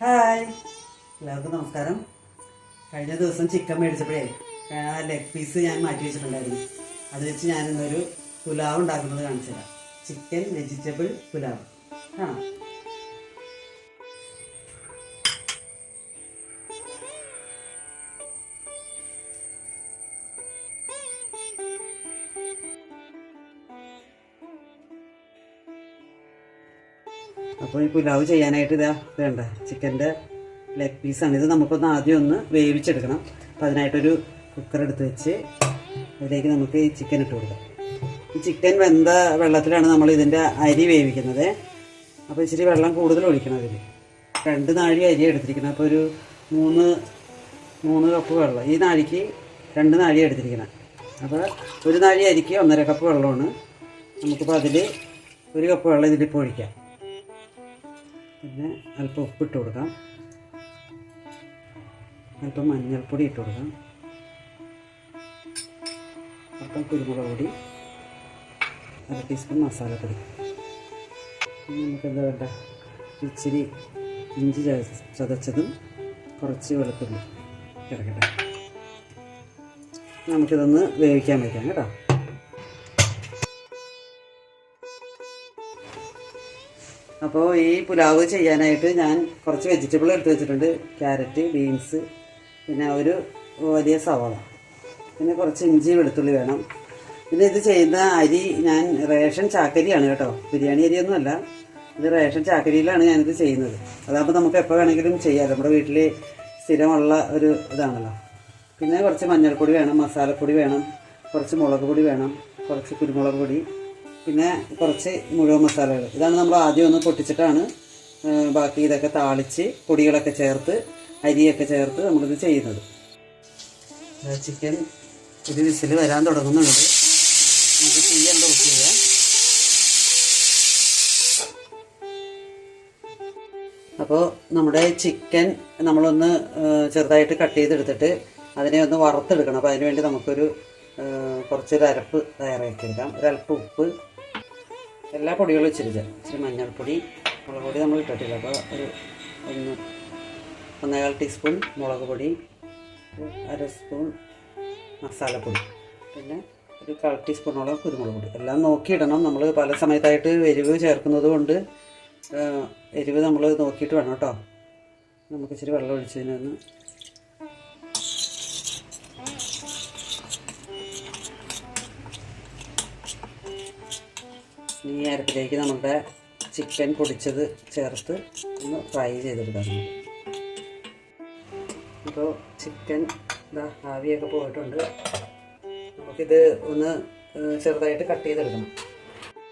Hi, എല്ലാവർക്കും നമസ്കാരം. കഴിഞ്ഞ ദിവസം ചിക്കൻ മേടിച്ചപ്പോഴേ ആ ലെഗ് പീസ് ഞാൻ മാറ്റി വെച്ചിട്ടുണ്ടായിരുന്നു. അത് വെച്ച് ഞാനിന്നൊരു പുലാവ് ഉണ്ടാക്കുന്നത് കാണിച്ചു തരാം. ചിക്കൻ വെജിറ്റബിൾ പുലാവ് കാണാം. അപ്പോൾ ഈ പുലാവ് ചെയ്യാനായിട്ട് ഇതാ വേണ്ട ചിക്കൻ്റെ ലെഗ് പീസാണ്. ഇത് നമുക്കൊന്ന് ആദ്യം ഒന്ന് വേവിച്ചെടുക്കണം. അപ്പോൾ അതിനായിട്ടൊരു കുക്കർ എടുത്ത് വെച്ച് അതിലേക്ക് നമുക്ക് ഈ ചിക്കൻ ഇട്ട് കൊടുക്കാം. ഈ ചിക്കൻ വെന്ത വെള്ളത്തിലാണ് നമ്മൾ ഇതിൻ്റെ അരി വേവിക്കുന്നത്. അപ്പോൾ ഇച്ചിരി വെള്ളം കൂടുതൽ ഒഴിക്കണം. അതിൽ 2 നാഴി അരി എടുത്തിരിക്കണം. അപ്പോൾ ഒരു 3 കപ്പ് വെള്ളം. ഈ നാഴിക്ക് 2 നാഴി എടുത്തിരിക്കണം. അപ്പോൾ 1 നാഴി അരിക്ക് 1.5 കപ്പ് വെള്ളമാണ്. നമുക്കിപ്പോൾ അതിൽ 1 കപ്പ് വെള്ളം ഇതിലിപ്പോൾ ഒഴിക്കാം. പിന്നെ അല്പം ഉപ്പിട്ട് കൊടുക്കാം, അല്പം മഞ്ഞൾപ്പൊടി ഇട്ട് കൊടുക്കാം, അല്പം കുരുമുളക് പൊടി, 1/2 ടീസ്പൂൺ മസാലപ്പൊടി. നമുക്കെന്താ വേണ്ട, ഇച്ചിരി ഇഞ്ചി ചതച്ചതും കുറച്ച് വെളുത്തുള്ളി കിടക്കട്ടെ. നമുക്കിതൊന്ന് വേവിക്കാൻ വയ്ക്കാം കേട്ടോ. അപ്പോൾ ഈ പുലാവ് ചെയ്യാനായിട്ട് ഞാൻ കുറച്ച് വെജിറ്റബിൾ എടുത്ത് വെച്ചിട്ടുണ്ട്. ക്യാരറ്റ്, ബീൻസ്, പിന്നെ ഒരു വലിയ സവാള, പിന്നെ കുറച്ച് ഇഞ്ചി വെളുത്തുള്ളി വേണം. പിന്നെ ഇത് ചെയ്യുന്ന അരി ഞാൻ റേഷൻ ചാക്കരിയാണ് കേട്ടോ, ബിരിയാണി അരിയൊന്നുമല്ല. ഇത് റേഷൻ ചാക്കരിയിലാണ് ഞാനിത് ചെയ്യുന്നത്. അതാകുമ്പോൾ നമുക്ക് എപ്പോൾ വേണമെങ്കിലും ചെയ്യാം. നമ്മുടെ വീട്ടിൽ സ്ഥിരമുള്ള ഒരു ഇതാണല്ലോ. പിന്നെ കുറച്ച് മഞ്ഞൾപ്പൊടി വേണം, മസാലപ്പൊടി വേണം, കുറച്ച് മുളക് പൊടി വേണം, കുറച്ച് കുരുമുളക് പൊടി, പിന്നെ കുറച്ച് മുഴുവൻ മസാലകൾ. ഇതാണ് നമ്മൾ ആദ്യം ഒന്ന് പൊട്ടിച്ചിട്ടാണ് ബാക്കി ഇതൊക്കെ താളിച്ച് പൊടികളൊക്കെ ചേർത്ത് അരിയൊക്കെ ചേർത്ത് നമ്മളിത് ചെയ്യുന്നത്. ചിക്കൻ ഒരു വിസിൽ വരാൻ തുടങ്ങുന്നുണ്ട്. നമുക്ക് തീയണ്ട ഓഫ് ചെയ്യാം. അപ്പോൾ നമ്മുടെ ചിക്കൻ നമ്മളൊന്ന് ചെറുതായിട്ട് കട്ട് ചെയ്തെടുത്തിട്ട് അതിനെ ഒന്ന് വറുത്തെടുക്കണം. അപ്പോൾ അതിനുവേണ്ടി നമുക്കൊരു കുറച്ചൊരു അരപ്പ് തയ്യാറാക്കിയെടുക്കാം. ഒരല്പം ഉപ്പ്, എല്ലാ പൊടികളും ഇച്ചിരി മഞ്ഞൾപ്പൊടി, മുളക് പൊടി നമ്മൾ ഇട്ടിട്ടില്ല. അപ്പോൾ ഒരു 1.25 ടീസ്പൂൺ മുളക് പൊടി, 1/2 സ്പൂൺ മസാലപ്പൊടി, പിന്നെ ഒരു 1/4 ടീസ്പൂണോളം കുരുമുളക് പൊടി. എല്ലാം നോക്കിയിടണം. നമ്മൾ പല സമയത്തായിട്ട് എരിവ് ചേർക്കുന്നത് കൊണ്ട് എരിവ് നമ്മൾ നോക്കിയിട്ട് വേണം കേട്ടോ. നമുക്ക് ഇച്ചിരി വെള്ളം ഒഴിച്ചതിനൊന്ന് ഈ അരപ്പിലേക്ക് നമ്മുടെ ചിക്കൻ പൊടിച്ചത് ചേർത്ത് ഒന്ന് ഫ്രൈ ചെയ്തെടുക്കാം. അപ്പോൾ ചിക്കൻ ആവിയൊക്കെ പോയിട്ടുണ്ട്. നമുക്കിത് ഒന്ന് ചെറുതായിട്ട് കട്ട് ചെയ്തെടുക്കണം.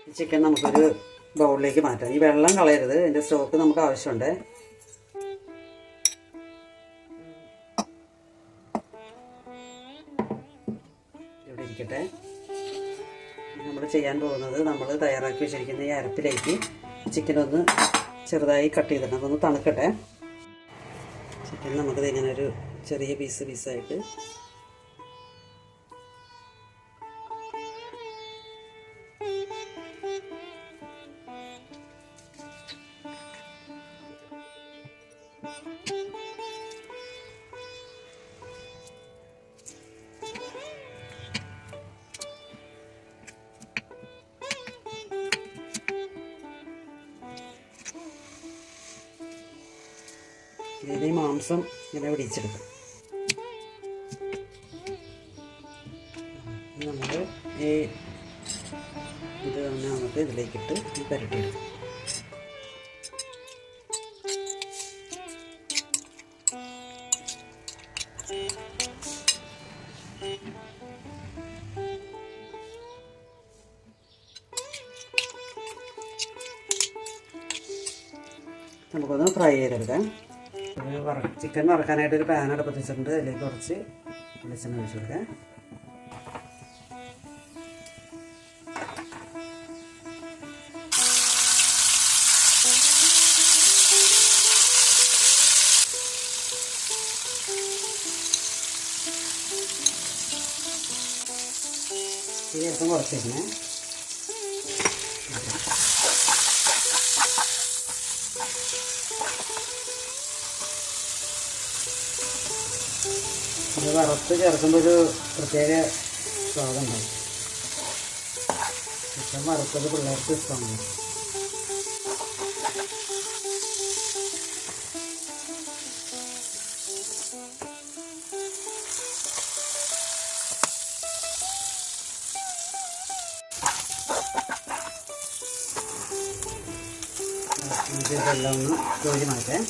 ഈ ചിക്കൻ നമുക്കൊരു ബൗളിലേക്ക് മാറ്റാം. ഈ വെള്ളം കളയരുത്, ഇതിൻ്റെ സ്റ്റോക്ക് നമുക്ക് ആവശ്യമുണ്ട്. ഇവിടെ ഇരിക്കട്ടെ. നമ്മൾ ചെയ്യാൻ പോകുന്നത്, നമ്മൾ തയ്യാറാക്കി വെച്ചിരിക്കുന്ന ഈ അരപ്പിലേക്ക് ചിക്കനൊന്ന് ചെറുതായി കട്ട് ചെയ്തിടണം. അതൊന്ന് തണുക്കട്ടെ. ചിക്കൻ നമുക്കിത് ഇങ്ങനെ ഒരു ചെറിയ പീസായിട്ട് ഇതിൻ്റെ മാംസം ഇങ്ങനെ പിടിച്ചെടുക്കും. നമ്മൾ ഇത് തന്നെ നമുക്ക് ഇതിലേക്കിട്ട് പുരട്ടിയെടുക്കും. നമുക്കൊന്ന് ഫ്രൈ ചെയ്തെടുക്കാം. ചിക്കൻ വറക്കാനായിട്ടൊരു പാൻ അടുപ്പത്ത് വെച്ചിട്ടുണ്ട്. അതിലേക്ക് കുറച്ച് വെളിച്ചെണ്ണ ഒഴിച്ചു കൊടുക്കാം. ഈ അല്പം കുറച്ചിരുന്നേ. ഇത് വറുത്ത് ചേർക്കുമ്പോൾ ഒരു പ്രത്യേക സ്വാദുണ്ടാവും. ചിക്കൻ വറുത്തത് പിള്ളേർക്ക് ഇഷ്ടമാണ്. ഇതെല്ലാം ഒന്ന് കോരി മാറ്റാം.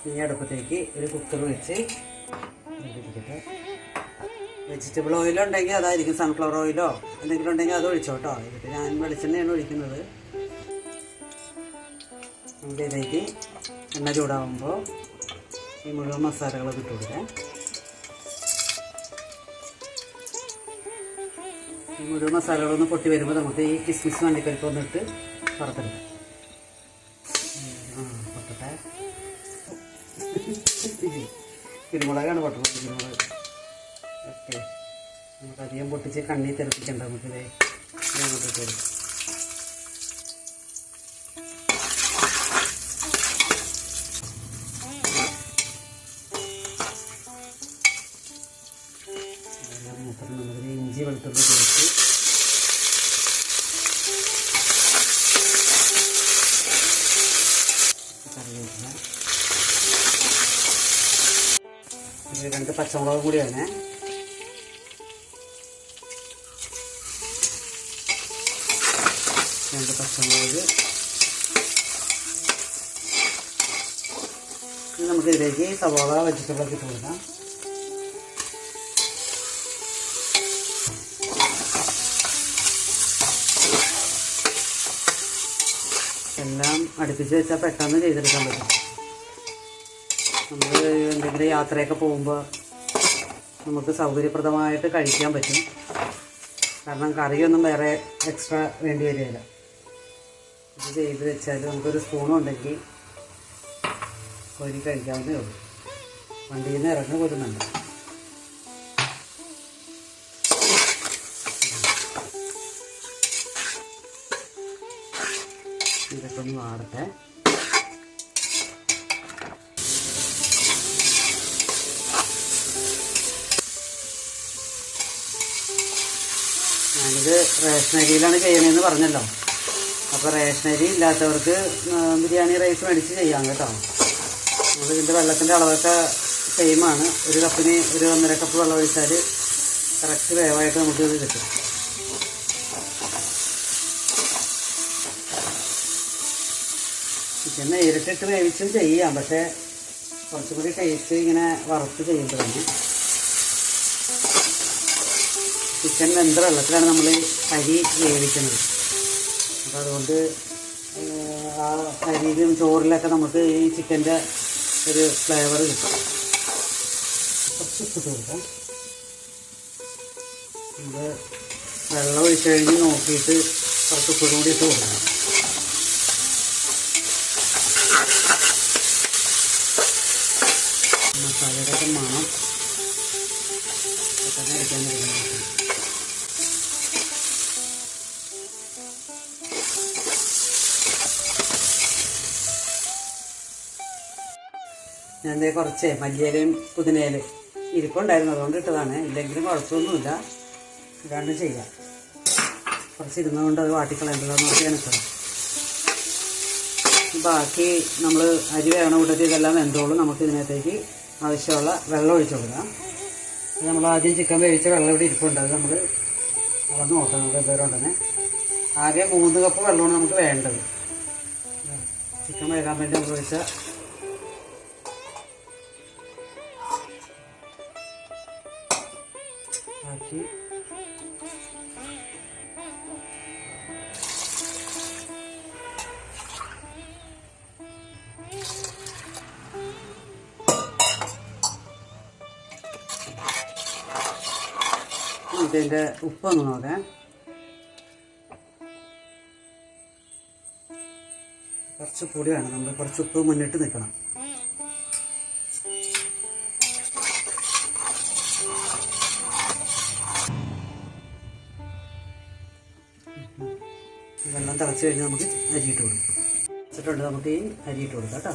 ഈ അടുപ്പത്തേക്ക് ഒരു കുക്കർ വെച്ച് വെജിറ്റബിൾ ഓയിലുണ്ടെങ്കിൽ അതായിരിക്കും, സൺഫ്ലവർ ഓയിലോ എന്തെങ്കിലും ഉണ്ടെങ്കിൽ അത് ഒഴിച്ചോട്ടോ. ഇതിട്ട് ഞാൻ വെളിച്ചെണ്ണയാണ് ഒഴിക്കുന്നത്. നമുക്ക് ഇതിലേക്ക് എണ്ണ ചൂടാകുമ്പോൾ ഈ മുഴുവൻ മസാലകളൊക്കെ ഇട്ട് കൊടുക്കാം. ഈ മുഴുവൻ മസാലകളൊന്ന് പൊട്ടി വരുമ്പോൾ നമുക്ക് ഈ കിസ്മിസ് മല്ലിപ്പരിപ്പ് ഒന്നിട്ട് വറുത്തെടുക്കാം. പൊട്ടട്ടെ. കുരുമുളകാണ് പൊട്ടുന്നത്, കുരുമുളക്. ഓക്കെ, നമുക്ക് അധികം പൊട്ടിച്ച് കണ്ണി തെറിപ്പിക്കണ്ട. നമുക്കിത് അങ്ങോട്ട് ഇട്ട് കൊടുക്കാം. നമുക്കിത് ഇഞ്ചി വെളുത്തുള്ളി ചേർത്ത് കറിവേപ്പില, 2 പച്ചമുളകും കൂടി വേണേ. പച്ചമുളക് നമുക്ക് ഇതിലേക്ക് സവാള വെജിറ്റബിളൊക്കെ ഇട്ട് കൊടുക്കാം. എല്ലാം അടുപ്പിച്ച് വെച്ചാൽ പെട്ടെന്ന് ചെയ്തെടുക്കാൻ പറ്റും. നമ്മൾ എന്തെങ്കിലും യാത്രയൊക്കെ പോകുമ്പോൾ നമുക്ക് സൗകര്യപ്രദമായിട്ട് കഴിക്കാൻ പറ്റും. കാരണം കറിയൊന്നും വേറെ എക്സ്ട്രാ വേണ്ടി വരികയില്ല. ഇത് ചെയ്ത് വെച്ചാൽ നമുക്കൊരു സ്പൂണും ഉണ്ടെങ്കിൽ കോരി കഴിക്കാവുന്നേ ഉള്ളൂ. വണ്ടിയിൽ നിന്ന് ഇറങ്ങി പോരുന്നുണ്ട്. ഇതൊക്കെ ഒന്ന് വാടട്ടെ. ഞാനിത് റേഷനരിയിലാണ് ചെയ്യണമെന്ന് പറഞ്ഞല്ലോ. അപ്പോൾ റേഷനരി ഇല്ലാത്തവർക്ക് ബിരിയാണി റൈസ് മേടിച്ച് ചെയ്യാം കേട്ടോ. നമ്മളിതിൻ്റെ വെള്ളത്തിൻ്റെ അളവൊക്കെ സെയിമാണ്. ഒരു കപ്പിന് 1.5 കപ്പ് വെള്ളം ഒഴിച്ചാൽ കറക്റ്റ് വേവായിട്ട് നമുക്കിത് കിട്ടും. ചിക്കൻ നേരിട്ടിട്ട് വേവിച്ചും ചെയ്യാം, പക്ഷേ കുറച്ചും കൂടി ടേസ്റ്റ് ഇങ്ങനെ വറുത്ത് ചെയ്യുമ്പോഴാണ്. ചിക്കൻ വെന്ത വെള്ളത്തിലാണ് നമ്മൾ അരി വേവിക്കുന്നത്. അപ്പോൾ അതുകൊണ്ട് ആ അരിയിലും ചോറിലൊക്കെ നമുക്ക് ഈ ചിക്കൻ്റെ ഒരു ഫ്ലേവർ കിട്ടും. കുറച്ച് ഇട്ട് കൊടുക്കാം. നമ്മൾ വെള്ളം ഒഴിച്ച് കഴിഞ്ഞ് നോക്കിയിട്ട് കുറച്ച് ഉപ്പും കൂടി ഇട്ട് കൊടുക്കണം. മസാലയുടെ മണം പെട്ടെന്ന് അടിക്കാൻ തുടങ്ങും. ഞാൻ കുറച്ച് മല്ലിയിലയും പുതിനയിലയും ഇരിപ്പുണ്ടായിരുന്നു, അതുകൊണ്ട് ഇട്ടതാണ്. ഇല്ലെങ്കിലും കുഴപ്പമൊന്നുമില്ല, ഇതാണ്ട് ചെയ്യാം. കുറച്ച് ഇരുന്നുകൊണ്ട് അത് വാട്ടിക്കളയേണ്ടതെന്ന് നോക്കിയാണ് ഇട്ടത്. ബാക്കി നമ്മൾ അരി വേണ കൂട്ടത്തിൽ ഇതെല്ലാം വെന്തോളും. നമുക്ക് ഇതിനകത്തേക്ക് ആവശ്യമുള്ള വെള്ളം ഒഴിച്ചു കൊടുക്കാം. നമ്മൾ ആദ്യം ചിക്കൻ വേവിച്ച വെള്ളം ഇവിടെ ഇരിപ്പുണ്ട്. അത് നമ്മൾ അളന്ന് നോക്കാം. നമുക്ക് എന്തോരം ഉണ്ടെന്ന്. ആകെ 3 കപ്പ് വെള്ളമാണ് നമുക്ക് വേണ്ടത്. ചിക്കൻ വേകാൻ വേണ്ടി നമ്മൾ ഒഴിച്ച ബാക്കി ഇതിൻ്റെ ഉപ്പൊന്ന് നോക്കാം. കുറച്ച് പൊടി വേണം. നമ്മൾ കുറച്ച് ഉപ്പ് മുന്നിട്ട് നിൽക്കണം. വെള്ളം തിളച്ച് കഴിഞ്ഞ് നമുക്ക് അരിയിട്ട് കൊടുക്കാം. വെച്ചിട്ടുണ്ട്, നമുക്ക് ഈ അരിയിട്ട് കൊടുക്കാം കേട്ടോ.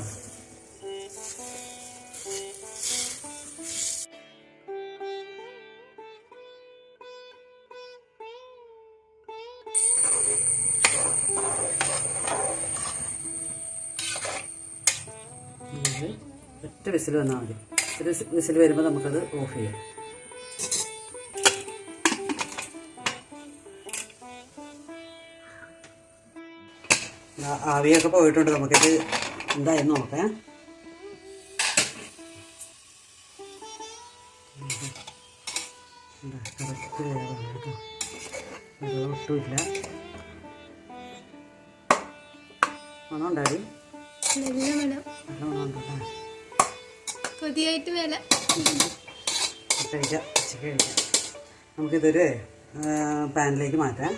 ഒറ്റ വിസിൽ വന്നാൽ മതി. ഒരു വിസിൽ വരുമ്പോൾ നമുക്കത് ഓഫ് ചെയ്യാം. ആവിയൊക്കെ പോയിട്ടുണ്ട്, നമുക്കിത് എന്തായെന്ന് നോക്കാം. കറക്റ്റ് ഒട്ടുമില്ല. മണം ഉണ്ടാടി, നല്ല മണം. കൊതിയായിട്ട് മേലെ കഴിക്കാം, കഴിക്കാം. നമുക്കിതൊരു പാനിലേക്ക് മാറ്റാം.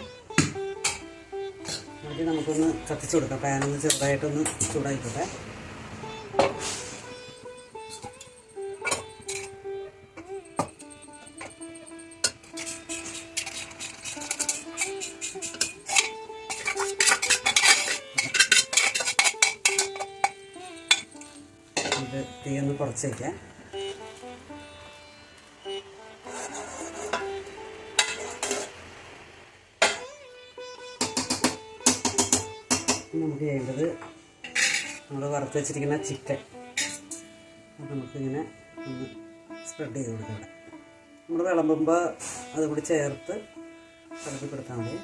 ആദ്യം നമുക്കൊന്ന് കത്തിച്ച് കൊടുക്കാം. പാനൊന്ന് ചെറുതായിട്ടൊന്ന് ചൂടായിക്കോട്ടെ. ഇത് തീ ഒന്ന് കുറച്ച് വയ്ക്കാം. നമുക്ക് ചെയ്യേണ്ടത് നമ്മൾ വറുത്ത് വെച്ചിരിക്കുന്ന ചിക്കൻ അത് നമുക്കിങ്ങനെ ഒന്ന് സ്പ്രെഡ് ചെയ്ത് കൊടുക്കാം. നമ്മൾ വിളമ്പുമ്പോൾ അതുകൂടി ചേർത്ത് കലക്കി കൊടുത്താൽ മതി.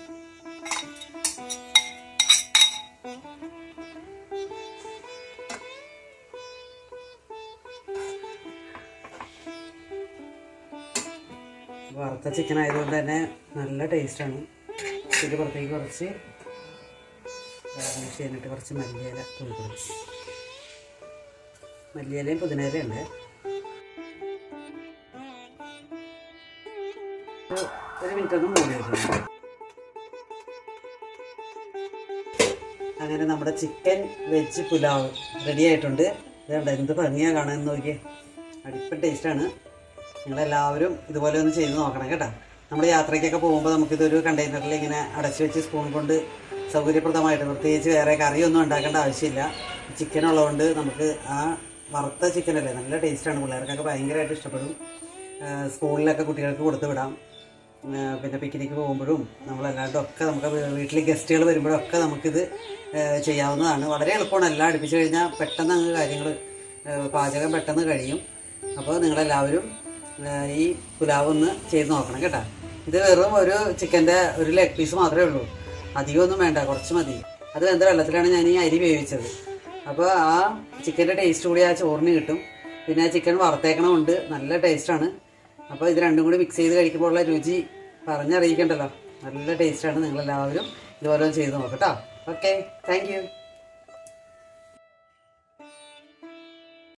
വറുത്ത ചിക്കൻ ആയതുകൊണ്ട് തന്നെ നല്ല ടേസ്റ്റാണ്. ഇതിൻ്റെ പുറത്തേക്ക് കുറച്ച് ഗാർണിഷ് ചെയ്യാനായിട്ട് കുറച്ച് മല്ലിയില കൊടുക്കണം. മല്ലിയിലയും പുതിനയിലയും ഉണ്ട്. ഒരു മിനിറ്റ് ഒന്ന് മൂടി വെക്കണം. അങ്ങനെ നമ്മുടെ ചിക്കൻ വെജ് പുലാവ് റെഡി ആയിട്ടുണ്ട്. ഇതുണ്ട്, എന്ത് ഭംഗിയാണ് കാണാൻ നോക്കിയേ. അടിപ്പൻ ടേസ്റ്റാണ്. നിങ്ങളെല്ലാവരും ഇതുപോലെ ഒന്ന് ചെയ്ത് നോക്കണം കേട്ടോ. നമ്മൾ യാത്രയ്ക്കൊക്കെ പോകുമ്പോൾ നമുക്കിതൊരു കണ്ടെയ്നറിൽ ഇങ്ങനെ അടച്ചു വെച്ച് സ്പൂൺ കൊണ്ട് സൗകര്യപ്രദമായിട്ട്, പ്രത്യേകിച്ച് വേറെ കറിയൊന്നും ഉണ്ടാക്കേണ്ട ആവശ്യമില്ല. ചിക്കൻ ഉള്ളതുകൊണ്ട് നമുക്ക് ആ വറുത്ത ചിക്കനല്ലേ, നല്ല ടേസ്റ്റാണ്. പിള്ളേർക്കൊക്കെ ഭയങ്കരമായിട്ട് ഇഷ്ടപ്പെടും. സ്കൂളിലൊക്കെ കുട്ടികൾക്ക് കൊടുത്തു വിടാം. പിന്നെ പിക്നിക്ക് പോകുമ്പോഴും നമ്മളല്ലാണ്ടൊക്കെ നമുക്ക് വീട്ടിൽ ഗസ്റ്റുകൾ വരുമ്പോഴൊക്കെ നമുക്കിത് ചെയ്യാവുന്നതാണ്. വളരെ എളുപ്പമാണ്. എല്ലാം അടുപ്പിച്ച് കഴിഞ്ഞാൽ പെട്ടെന്ന് അങ്ങ് കാര്യങ്ങൾ പാചകം പെട്ടെന്ന് കഴിയും. അപ്പോൾ നിങ്ങളെല്ലാവരും ഈ പുലാവ് ഒന്ന് ചെയ്ത് നോക്കണം കേട്ടോ. ഇത് വെറും ഒരു ചിക്കൻ്റെ ഒരു ലെഗ് പീസ് മാത്രമേ ഉള്ളൂ. അധികമൊന്നും വേണ്ട, കുറച്ച് മതി. അത് വെന്ത വെള്ളത്തിലാണ് ഞാൻ ഈ അരി വേവിച്ചത്. അപ്പോൾ ആ ചിക്കൻ്റെ ടേസ്റ്റ് കൂടി ആ ചോറിന് കിട്ടും. പിന്നെ ചിക്കൻ വറുത്തേക്കണമുണ്ട്, നല്ല ടേസ്റ്റാണ്. അപ്പോൾ ഇത് രണ്ടും കൂടി മിക്സ് ചെയ്ത് കഴിക്കുമ്പോൾ ഉള്ള രുചി പറഞ്ഞറിയിക്കണ്ടല്ലോ. നല്ല ടേസ്റ്റാണ്. നിങ്ങളെല്ലാവരും ഇതുപോലെ ചെയ്ത് നോക്കട്ടോ. Okay, thank U.